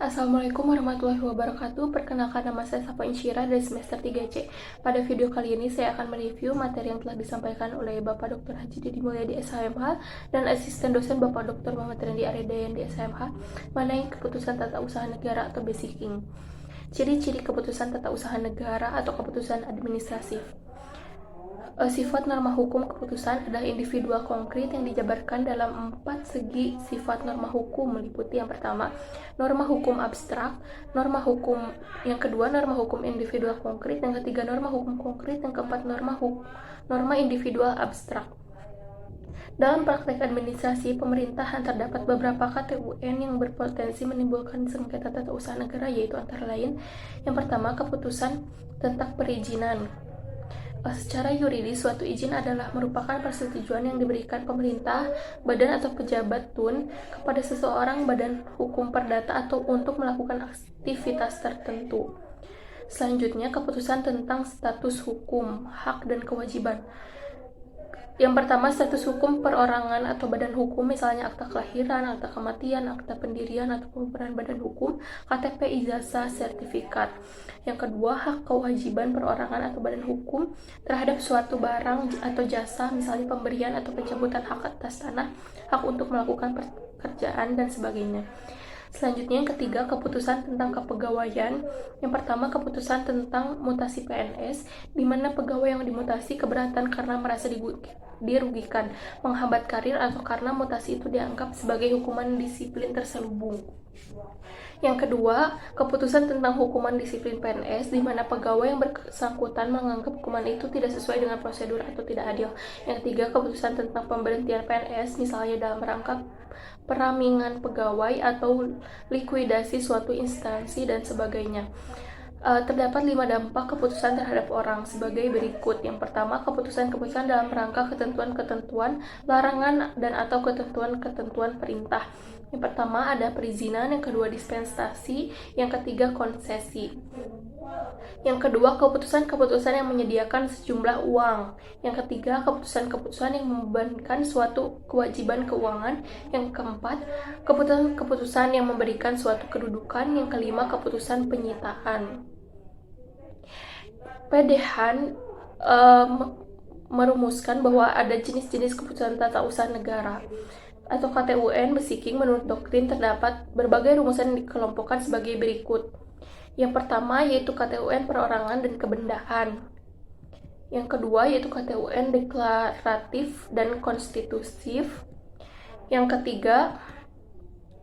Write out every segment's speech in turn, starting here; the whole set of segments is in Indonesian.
Assalamualaikum warahmatullahi wabarakatuh. Perkenalkan, nama saya Safa Insyira dari semester 3C. Pada video kali ini saya akan mereview materi yang telah disampaikan oleh Bapak Dr. Haji Dedi Mulyadi SHMH dan asisten dosen Bapak Dr. Muhammad Rendi Aredayan di SHMH mengenai keputusan tata usaha negara atau Basiking. Ciri-ciri keputusan tata usaha negara atau keputusan administratif. Sifat norma hukum keputusan adalah individual konkret yang dijabarkan dalam 4 segi sifat norma hukum, meliputi yang pertama, norma hukum abstrak, norma hukum yang kedua, norma hukum individual konkret, yang ketiga, norma hukum konkret, yang keempat, norma individual abstrak. Dalam praktek administrasi pemerintahan terdapat beberapa KTUN yang berpotensi menimbulkan sengketa tata usaha negara, yaitu antara lain, yang pertama, keputusan tentang perizinan. Secara yuridis, suatu izin adalah merupakan persetujuan yang diberikan pemerintah, badan atau pejabat TUN kepada seseorang, badan hukum perdata atau untuk melakukan aktivitas tertentu. Selanjutnya, keputusan tentang status hukum, hak dan kewajiban. Yang pertama, status hukum perorangan atau badan hukum, misalnya akta kelahiran, akta kematian, akta pendirian atau pembubaran badan hukum, KTP, ijazah, sertifikat. Yang kedua, hak kewajiban perorangan atau badan hukum terhadap suatu barang atau jasa, misalnya pemberian atau pencabutan hak atas tanah, hak untuk melakukan pekerjaan, dan sebagainya. Selanjutnya, yang ketiga, keputusan tentang kepegawaian. Yang pertama, keputusan tentang mutasi PNS, di mana pegawai yang dimutasi keberatan karena merasa dirugikan, menghambat karir, atau karena mutasi itu dianggap sebagai hukuman disiplin terselubung. Yang kedua, keputusan tentang hukuman disiplin PNS, di mana pegawai yang bersangkutan menganggap hukuman itu tidak sesuai dengan prosedur atau tidak adil. Yang ketiga, keputusan tentang pemberhentian PNS, misalnya dalam rangka peramingan pegawai atau likuidasi suatu instansi dan sebagainya. Terdapat 5 dampak keputusan terhadap orang sebagai berikut. Yang pertama, keputusan-keputusan dalam rangka ketentuan-ketentuan larangan dan atau ketentuan-ketentuan perintah. Yang pertama ada perizinan, yang kedua dispensasi, yang ketiga konsesi. Yang kedua, keputusan-keputusan yang menyediakan sejumlah uang. Yang ketiga, keputusan-keputusan yang membebankan suatu kewajiban keuangan. Yang keempat, keputusan-keputusan yang memberikan suatu kedudukan. Yang kelima, keputusan penyitaan. Pedehan merumuskan bahwa ada jenis-jenis keputusan tata usaha negara atau KTUN Basiking. Menurut doktrin terdapat berbagai rumusan yang dikelompokkan sebagai berikut. Yang pertama yaitu KTUN perorangan dan kebendaan. Yang kedua yaitu KTUN deklaratif dan konstitutif. Yang ketiga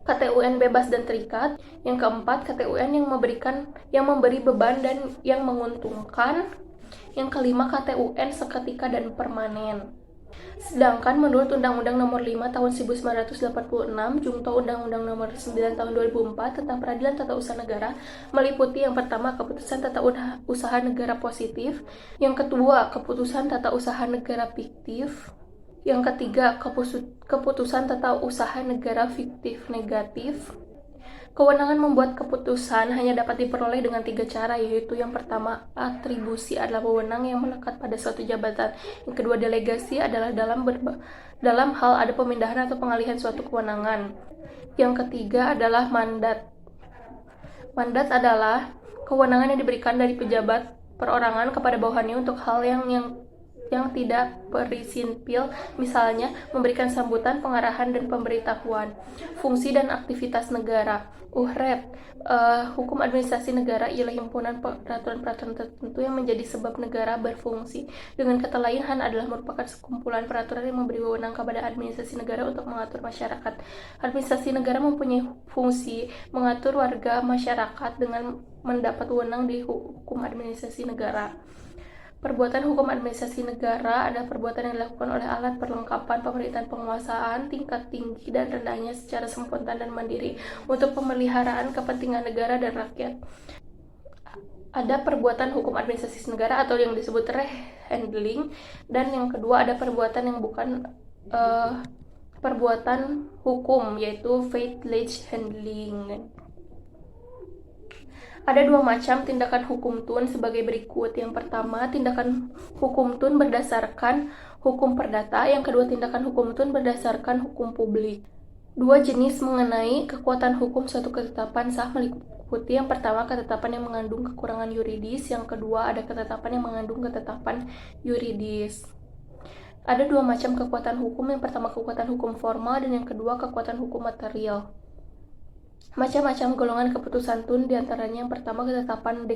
KTUN bebas dan terikat. Yang keempat KTUN yang memberi beban dan yang menguntungkan. Yang kelima KTUN seketika dan permanen. Sedangkan menurut Undang-Undang Nomor 5 Tahun 1986, Jungto Undang-Undang Nomor 9 Tahun 2004 tentang Peradilan Tata Usaha Negara meliputi yang pertama keputusan tata usaha negara positif, yang kedua keputusan tata usaha negara fiktif, yang ketiga keputusan tata usaha negara fiktif negatif. Kewenangan membuat keputusan hanya dapat diperoleh dengan 3 cara, yaitu yang pertama, atribusi adalah wewenang yang melekat pada suatu jabatan. Yang kedua, delegasi adalah dalam hal ada pemindahan atau pengalihan suatu kewenangan. Yang ketiga adalah mandat. Mandat adalah kewenangan yang diberikan dari pejabat perorangan kepada bawahannya untuk hal yang tidak prinsipil, misalnya memberikan sambutan, pengarahan, dan pemberitahuan. Fungsi dan aktivitas negara. UHREP, hukum administrasi negara ialah himpunan peraturan-peraturan tertentu yang menjadi sebab negara berfungsi. Dengan kata lain, HAN adalah merupakan sekumpulan peraturan yang memberi wewenang kepada administrasi negara untuk mengatur masyarakat. Administrasi negara mempunyai fungsi mengatur warga masyarakat dengan mendapat wewenang di hukum administrasi negara. Perbuatan hukum administrasi negara adalah perbuatan yang dilakukan oleh alat perlengkapan pemerintahan penguasaan tingkat tinggi dan rendahnya secara spontan dan mandiri untuk pemeliharaan kepentingan negara dan rakyat. Ada perbuatan hukum administrasi negara atau yang disebut rehandling, dan yang kedua ada perbuatan yang bukan perbuatan hukum, yaitu faith-led handling. Ada 2 macam tindakan hukum TUN sebagai berikut. Yang pertama, tindakan hukum TUN berdasarkan hukum perdata. Yang kedua, tindakan hukum TUN berdasarkan hukum publik. Dua jenis mengenai kekuatan hukum suatu ketetapan sah meliputi yang pertama ketetapan yang mengandung kekurangan yuridis, yang kedua ada ketetapan yang mengandung ketetapan yuridis. Ada dua macam kekuatan hukum, yang pertama kekuatan hukum formal dan yang kedua kekuatan hukum material. Macam-macam golongan keputusan tun diantaranya yang pertama ketetapan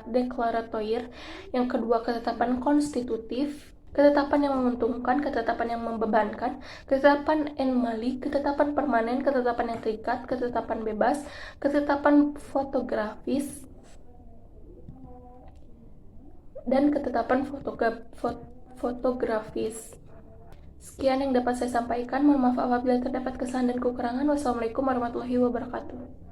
deklaratoir, yang kedua ketetapan konstitutif, ketetapan yang menguntungkan, ketetapan yang membebankan, ketetapan en malik, ketetapan permanen, ketetapan yang terikat, ketetapan bebas, ketetapan fotografis, dan ketetapan fotografis. Sekian yang dapat saya sampaikan. Mohon maaf apabila terdapat kesalahan dan kekurangan. Wassalamualaikum warahmatullahi wabarakatuh.